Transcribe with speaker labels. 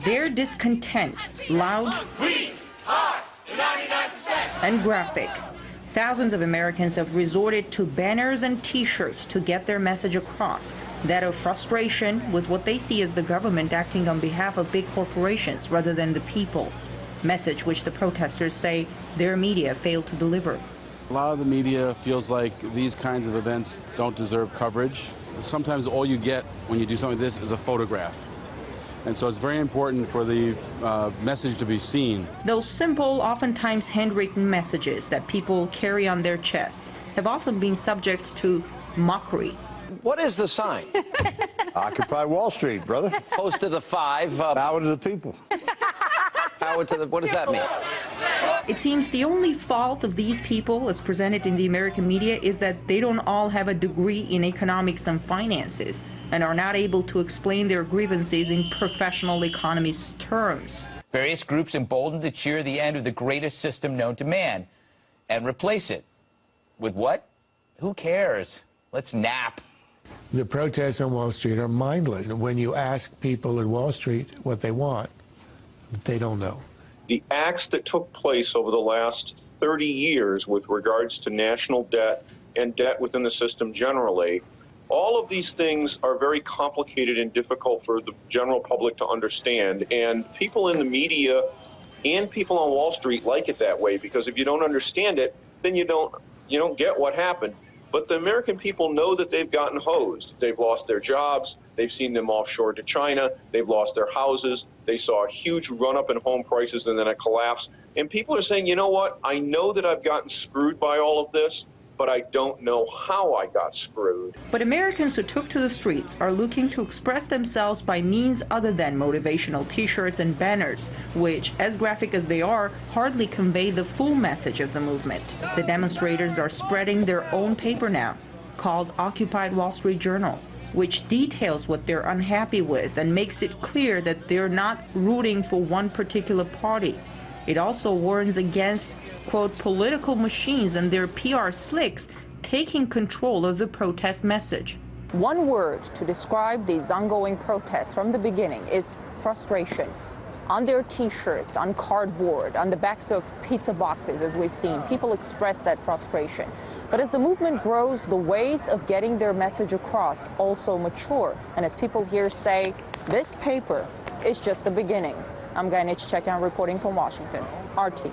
Speaker 1: Their discontent, loud and graphic. Thousands of Americans have resorted to banners and T-shirts to get their message across, that of frustration with what they see as the government acting on behalf of big corporations rather than the people, message which the protesters say their media failed to deliver.
Speaker 2: A lot of the media feels like these kinds of events don't deserve coverage. Sometimes all you get when you do something like this is a photograph. And so it's very important for the message to be seen.
Speaker 1: Those simple, oftentimes handwritten messages that people carry on their chests have often been subject to mockery.
Speaker 3: What is the sign?
Speaker 4: Occupy Wall Street, brother.
Speaker 3: Post to the 5.
Speaker 4: Power to the people.
Speaker 3: Power to the, what does that mean?
Speaker 1: It seems the only fault of these people, as presented in the American media, is that they don't all have a degree in economics and finances and are not able to explain their grievances in professional economist terms.
Speaker 5: Various groups emboldened to cheer the end of the greatest system known to man and replace it with what? Who cares? Let's nap.
Speaker 6: The protests on Wall Street are mindless. When you ask people at Wall Street what they want, they don't know.
Speaker 7: The acts that took place over the last 30 years with regards to national debt and debt within the system generally, all of these things are very complicated and difficult for the general public to understand. And people in the media and people on Wall Street like it that way, because if you don't understand it, then you don't get what happened. But the American people know that they've gotten hosed. They've lost their jobs. They've seen them offshore to China. They've lost their houses. They saw a huge run-up in home prices and then a collapse. And people are saying, you know what? I know that I've gotten screwed by all of this, but I don't know how I got screwed.
Speaker 1: But Americans who took to the streets are looking to express themselves by means other than motivational T-shirts and banners, which, as graphic as they are, hardly convey the full message of the movement. The demonstrators are spreading their own paper now, called Occupied Wall Street Journal, which details what they're unhappy with and makes it clear that they're not rooting for one particular party. It also warns against, quote, political machines and their PR slicks taking control of the protest message.
Speaker 8: One word to describe these ongoing protests from the beginning is frustration. On their T-shirts, on cardboard, on the backs of pizza boxes, as we've seen, people express that frustration. But as the movement grows, the ways of getting their message across also mature. And as people here say, this paper is just the beginning. I'm Gaia Nichchekyan reporting from Washington, RT.